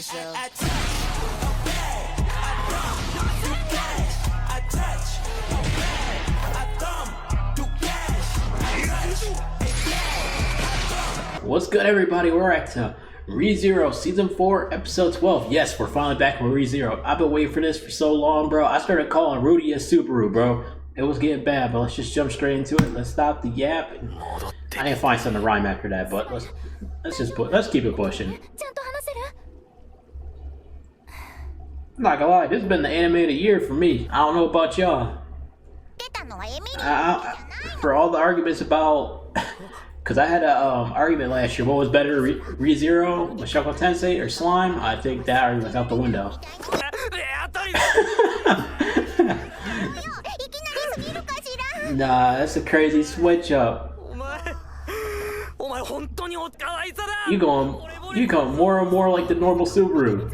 show. What's good, everybody? We're at ReZero Season 4, Episode 12. Yes, we're finally back with ReZero. I've been waiting for this for so long, bro. I started calling Rudy a SUBARU, bro. It was getting bad, but let's just jump straight into it. Let's stop the yap. I need to find something to rhyme after that, but let's keep it pushing. I'm not gonna lie, this has been the anime of the year for me. I don't know about y'all. For all the arguments about, because I had an argument last year, what was better, ReZero, Mashoko Tensei, or Slime? I think that argument's out the window. Nah, that's a crazy switch up. You going more and more like the normal Subaru.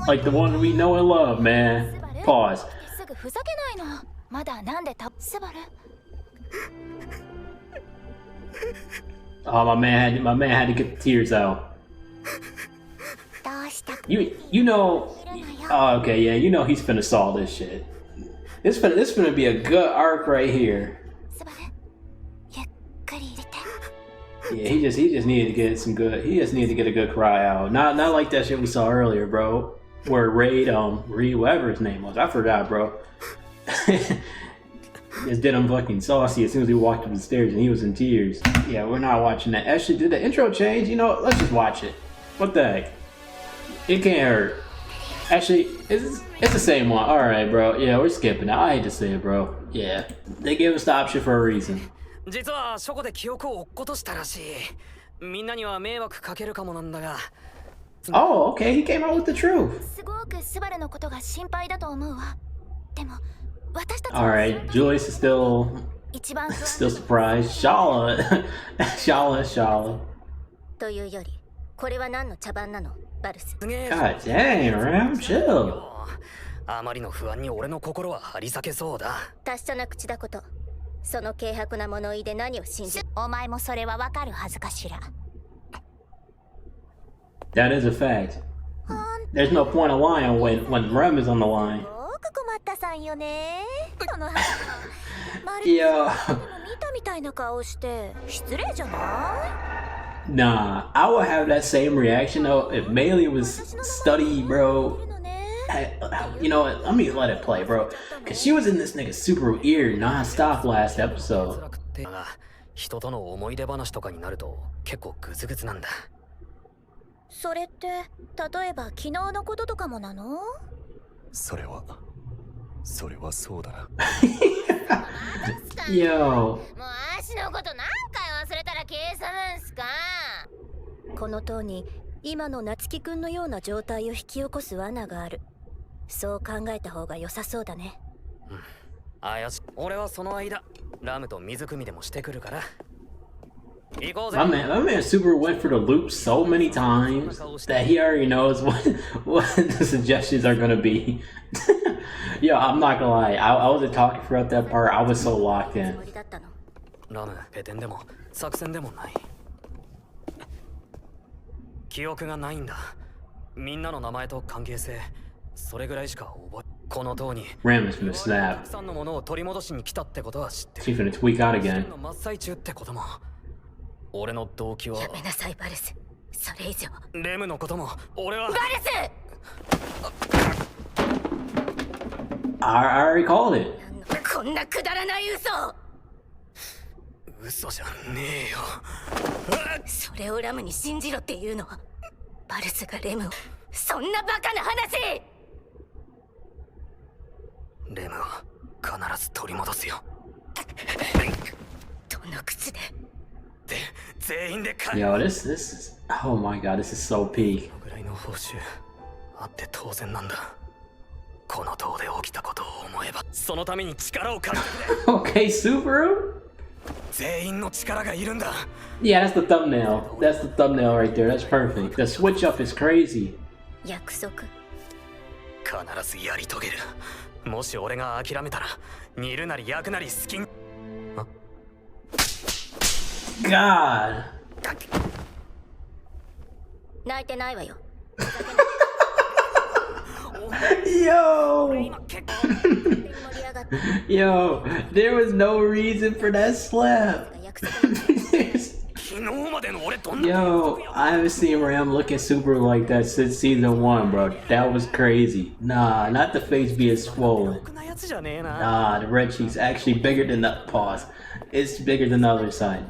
Like the one we know and love, man. Pause. Oh, my man had to get the tears out. You know. Oh, okay, yeah, you know he's finna solve this shit. This finna be a good arc right here. Yeah, he just needed to get some good. He just needed to get a good cry out. Not like that shit we saw earlier, bro. Where Reed, whatever his name was, I forgot, bro. Just did him fucking saucy as soon as he walked up the stairs, and he was in tears. Yeah, we're not watching that. Actually, did the intro change? You know, let's just watch it. What the heck? It can't hurt. Actually, it's the same one. All right, bro. Yeah, we're skipping it. I hate to say it, bro. Yeah, they gave us the option for a reason. Oh, okay, he came out with the truth. Alright, Julius is still surprised. Shala. God dang, Ram, chill. That is a fact. There's no point of lying when Rem is on the line. Yo. Nah, I would have that same reaction though if Meili was study, bro. You know what? Let me let it play, bro. Cause she was in this nigga's Subaru ear non-stop last episode. Yo. この塔に今の夏希くんのような状態を引き起こす罠がある。そう考えた方が良さそうだね。怪しい。俺はその間ラムと水汲みでもしてくるから。My man Subaru went for the loop so many times that he already knows what the suggestions are gonna be. Yo, I'm not gonna lie, I wasn't talking throughout that part. I was so locked in. ラム、ペテンでも作戦でもない。記憶がないんだ。みんなの名前と関係性、それぐらいしか覚え。この塔に Ram is gonna snap. たくさんのものを取り戻しに来たってことは知ってる。 She's gonna tweak out again. 真っ最中ってことも。俺の動機は。やめなさいバルス。それ以上。レムのことも俺は。バルス。I already called it. こんなくだらない嘘。嘘じゃねえよ。それをラムに信じろっていうの。バルスがレムを。そんなバカな話。レムを必ず取り戻すよ。どの口で。全員で。Yo, this is. Oh my god, this is so peak. ぐらいの報酬あって当然なんだ。この塔で起きたことを思えば、そのために力を貸してくれ。Okay, Subaru. 全員の力がいるんだ。Yeah, that's the thumbnail. That's the thumbnail right there. That's perfect. The switch up is crazy. 約束。必ずやり遂げる。もし俺が諦めたら、煮るなり焼くなり好き。God. 泣いてないわよ。Yo! 今結構 盛り上がって Yo, there was no reason for that slap. 約束に 昨日までの俺どんな Yo, I haven't seen Ram looking super like that since season 1, bro. That was crazy. Nah, not the face being swollen. ろくなやつじゃねえな Nah, the red cheek's actually bigger than the pause. It's bigger than the other side.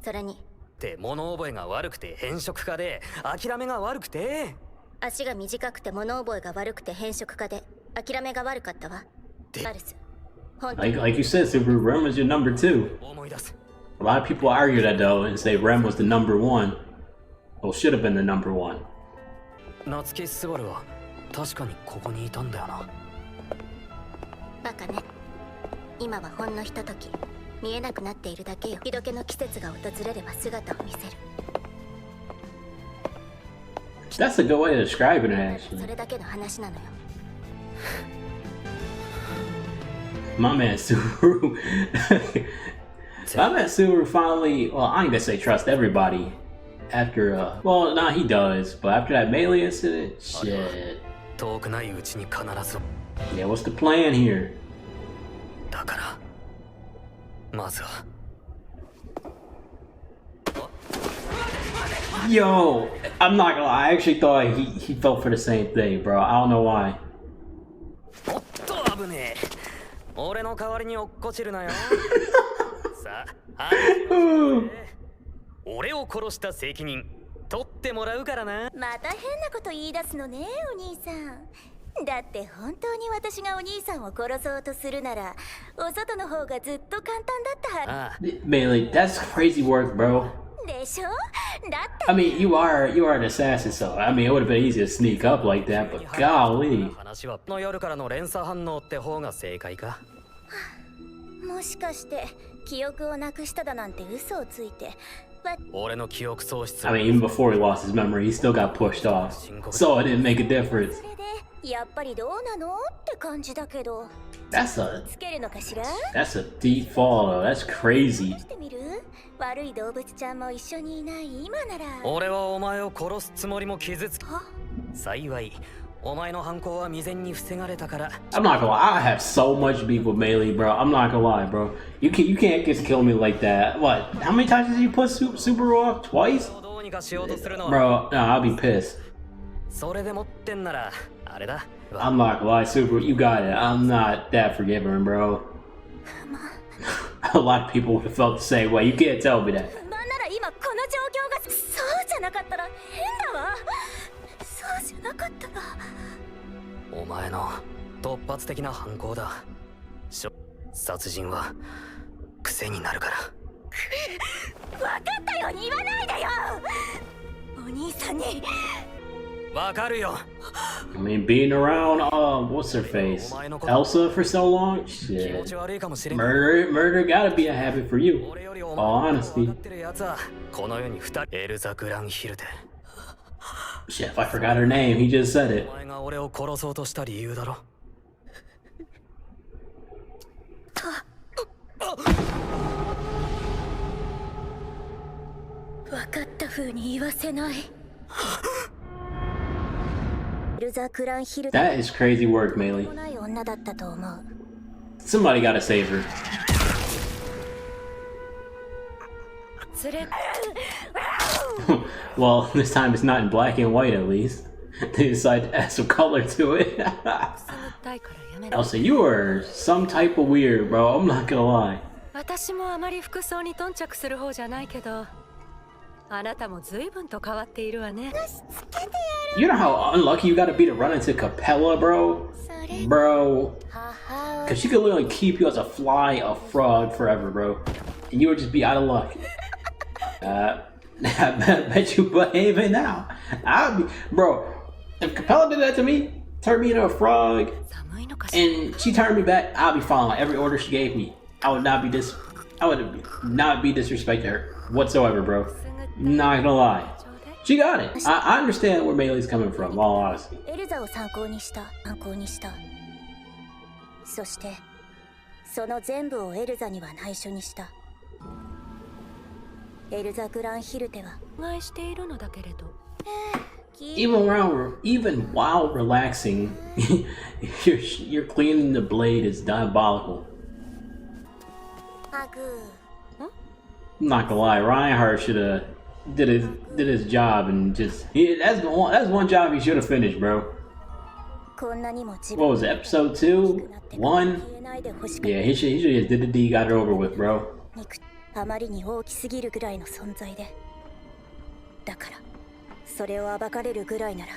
それにって物覚えが悪くて変色家で諦めが悪くて足が短くて物覚えが悪くて変色家で諦めが悪かったわバルス本当に Like you said, Subaru, Rem was your number 2. 思い出す A lot of people argue that though and say Rem was the number 1. Well, should have been the number 1. 夏木スバルは確かにここにいたんだよなバカね今はほんのひととき見えなくなっているだけよ日時の季節が訪れれば姿を見せる That's a good way to describe it, そ actually. れだけの話なのよ My man Subaru. My man Subaru finally, well, I ain't gonna say trust everybody after, well, nah, he does, but after that melee incident, shit. 遠くないうちに必ず Yeah, what's the plan here? だからまずは Yo, I'm not gonna lie, I actually thought he felt for the same thing, bro. I don't know why. おっと危ねえ俺の代わりに落っこちるなよさあ俺を殺した責任取ってもらうからなまた変なこと言い出すのねお兄さんだって本当に私がお兄さんを殺そうとするならお外の方がずっと簡単だったはああ Melee, that's crazy work, bro. でしょだって I mean, you are an assassin, so I mean, it would have been easy to sneak up like that, but golly. 話はの夜からの連鎖反応って方が正解かもしかして記憶をなくしただなんて嘘をついて俺の記憶喪失 I mean, even before he lost his memory, he still got pushed off. So it didn't make a difference. それでやっぱりどうなのって感じだけど That's a つけるのかしら that's a deep fall, though. That's crazy. してみる悪い動物ちゃんも一緒にいない今なら俺はお前を殺すつもりも傷つきは幸いお前の犯行は未然に防がれたから I'm not gonna lie, I have so much beef with Melee, bro. I'm not gonna lie, bro. You can't just kill me like that. What? How many times did you put Subaru off? Twice? どうにかしようとするのは Bro, no, I'll be pissed. それで持ってんならあれだ I'm not gonna lie, Subaru, you got it. I'm not that forgiving, bro. A lot of people would have felt the same way. You can't tell me that. なんなら今この状況がそうじゃなかったら変だわそうじゃなかったらお前の突発的な犯行だ殺人は癖になるから分かったよ言わないでよお兄さんにわかるよ I mean, being around, what's her face? Elsa for so long? 気持 Shit. ち悪いかもしれん Murder gotta be a habit for you. 俺よりお All 前の honesty. 分かってるやつはこの世に2人エルザ・グランヒルテ Shit, if I forgot her name, he just said it. お前が俺を殺そうとした理由だろ分かった風に言わせないルザ・クランヒルテ That is crazy work, Melee. ない女だったと思う Somebody gotta save her. 連れ Well, this time it's not in black and white at least. They decided to add some color to it. たいからやめろ Elsa, you are some type of weird, bro. I'm not gonna lie. 私もあまり服装に頓着する方じゃないけどあなたも随分と変わっているわね You know how unlucky you gotta be to run into Capella, bro? それ Bro. 母 Because she could literally keep you as a fly, a frog forever, bro. And you would just be out of luck. I bet you behaving now. I'll be, bro. If Capella did that to me, turned me into a frog, 寒いのかしら and she turned me back, I'll be following every order she gave me. I would not be disrespect to her whatsoever, bro. Not gonna lie. She got it. I understand where Melee's coming from, all honesty. エルザを参考にしたそしてその全部をエルザには内緒にしたエルザ・グランヒルテはお願いしているのだけれど Even while relaxing, you're cleaning the blade is diabolical. ハグ I'm not gonna lie, Reinhardt should have did his job and just that's one job he should have finished, bro. こんなにも自 What 分 was it, episode 2? 1? 消えないでほしく Yeah, he should just did the deed, got it over with, bro. 憎あまりに大きすぎるぐらいの存在でだからそれを暴かれるぐらいなら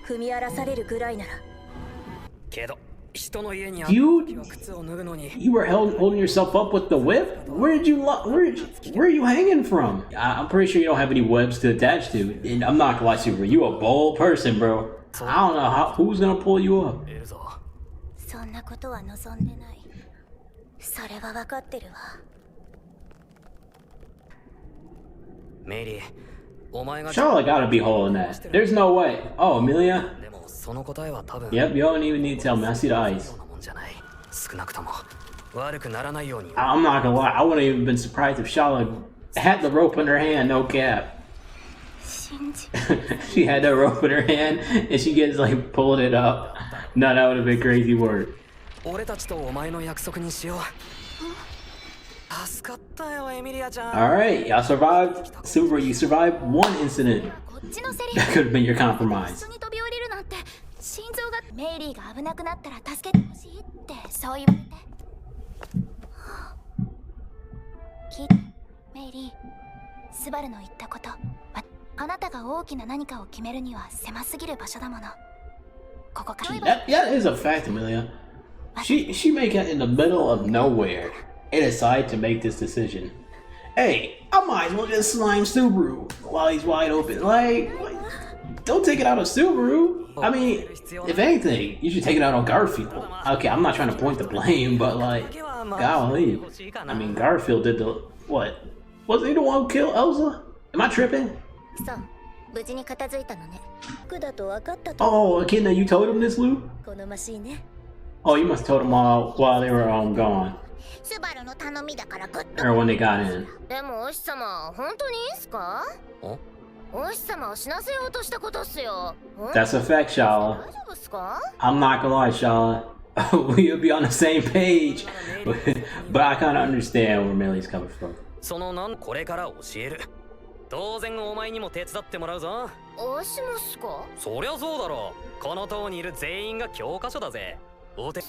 踏み荒らされるぐらいならけど人の家に You 靴を脱ぐのに you were holding yourself up with the whip? Where are you hanging from? I'm pretty sure you don't have any webs to attach to. And I'm not gonna lie to you, bro. You a bold person, bro. I don't know who's gonna pull you up. いるぞそんなことは望んでないそれは分かってるわメイリーお前が Charlotte gotta be holding that. There's no way. Oh, Amelia? でもその答えは多分 Yep, you don't even need to tell me. I see the eyes. そんなもんじゃない少なくとも悪くならないように I'm not gonna lie. I wouldn't even been surprised if Charlotte had the rope in her hand, no cap. 信じ She had the rope in her hand and she gets like pulling it up. No, that would have been crazy work. 俺たちとお前の約束にしよう助かったよエミリアちゃん Alright, y'all survived. Super, you survived one incident. こっちのセリ That フ could have been your 一 compromise. 緒に飛び降りるなんて心臓がメイリーが危なくなったら助けてほしいってそう言われて聞いてメイリースバルの言ったことあなたが大きな何かを決めるには狭すぎる場所だものここから That is a fact, Amelia. She make it in the middle of nowhere and decide to make this decision. Hey, I might as well just slime Subaru while he's wide open. Like don't take it out of Subaru. I mean, if anything, you should take it out on Garfield. Okay, I'm not trying to point the blame, but like, golly. I mean, Garfield did the what? Wasn't he the one who killed Elsa? Am I tripping? そう無事に片付いたのね服だと分かったと Oh, Akina, you told him this, Lou? 好ましいね Oh, you must have told him while they were gone, スバルの頼みだからグッと or when they got in. でもお師様本当にいいんすかおお師様を死なせようとしたことっすよ That's a fact, 大 Shala. 丈夫っすか I'm not gonna lie, Shala. We'll be on the same page, but I kind of understand where Millie's coming from. そのこれから教える当然お前にも手伝ってもらうぞおしもっすかそりゃそうだろこの塔にいる全員が教科書だぜお手お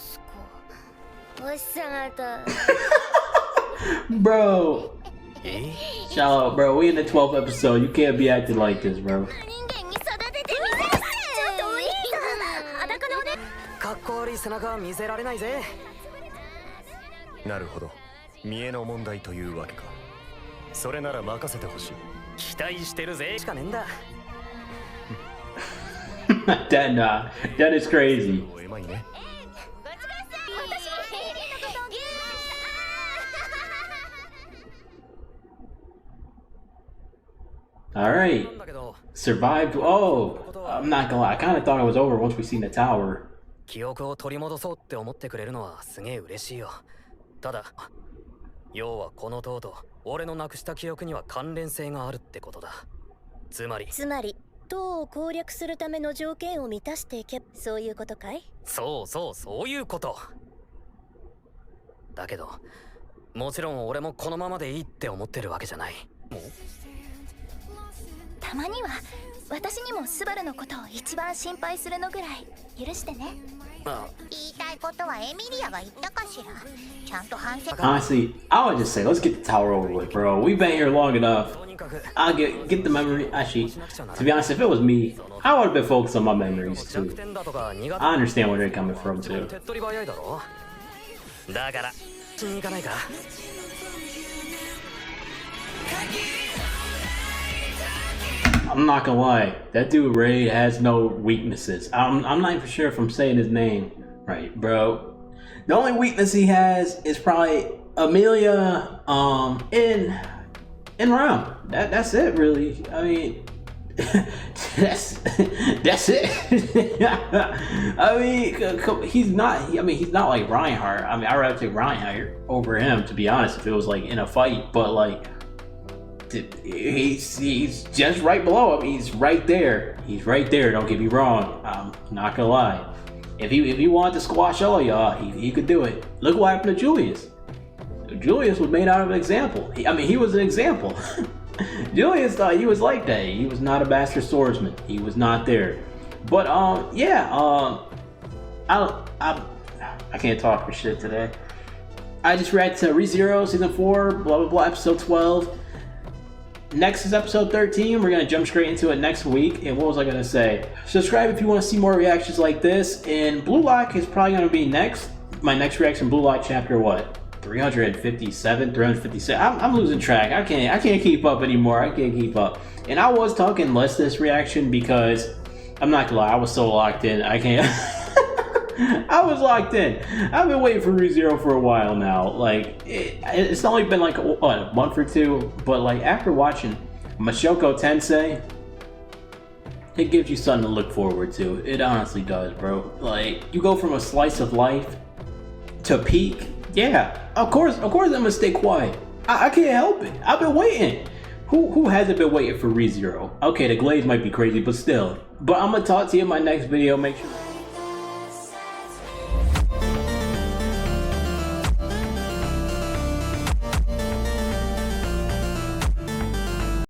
師様と Bro, Shala, bro, we in the 12th episode. You can't be acting like this, bro. 人間に育ててみせるちょっとお兄さん裸のおねかっこ悪い背中は見せられないぜなるほど見栄の問題というわけかそれなら任せてほしい期待してるぜしかねえんだ that is crazy. おえまいね Alright. なんだけど Survived. Oh, I'm not gonna lie. I kind of thought it was over once we seen the tower. 記憶を取り戻そうって思ってくれるのはすげえ嬉しいよただ要はこの塔と俺のなくした記憶には関連性があるってことだつまり塔を攻略するための条件を満たしていけそういうことかいそういうことだけどもちろん俺もこのままでいいって思ってるわけじゃないたまには私にもスバルのことを一番心配するのぐらい許してねあ言いたいことはエミリアが言ったかしらちゃんと反省 Honestly, I would just say, let's get the tower over with, bro. We've been here long enough. とにかく I'll get the memory. Actually, to be honest, if it was me, I would have been focused on my memories 弱 too. 点だとか苦手 I understand where they're coming from too. 手っ取り早いだろだからしに行かないか I'm not gonna lie, that dude Ray has no weaknesses. I'm not even sure if I'm saying his name right, bro. The only weakness he has is probably Amelia, in round. That's it, really. I mean, that's it. I mean, he's not. I mean, he's not like Reinhardt. I mean, I'd rather take Reinhardt over him, to be honest, if it was like in a fight. But like, he's just right below him. He's right there. He's right there. Don't get me wrong. I'm not gonna lie. If he wanted to squash all y'all, he could do it. Look what happened to Julius. Julius was made out of an example. He was an example. Julius thought he was like that. He was not a master swordsman. He was not there. But I can't talk for shit today. I just read to ReZero season 4, blah blah blah, episode 12. Next is episode 13. We're gonna jump straight into it next week. And what was I gonna say? Subscribe if you want to see more reactions like this. And Blue Lock is probably gonna be next. My next reaction, Blue Lock chapter what? 357, 357. I'm losing track. I can't keep up anymore. I can't keep up. And I was talking less this reaction because I'm not gonna lie, I was so locked in. I can't. I was locked in. I've been waiting for ReZero for a while now. Like it's only been like a month or two, but like after watching Mashoko Tensei, it gives you something to look forward to. It honestly does, bro. Like you go from a slice of life to peak. Yeah, of course I'm gonna stay quiet. I can't help it. I've been waiting. Who hasn't been waiting for ReZero? Okay, the glaze might be crazy, but still. But I'm gonna talk to you in my next video. Make sure.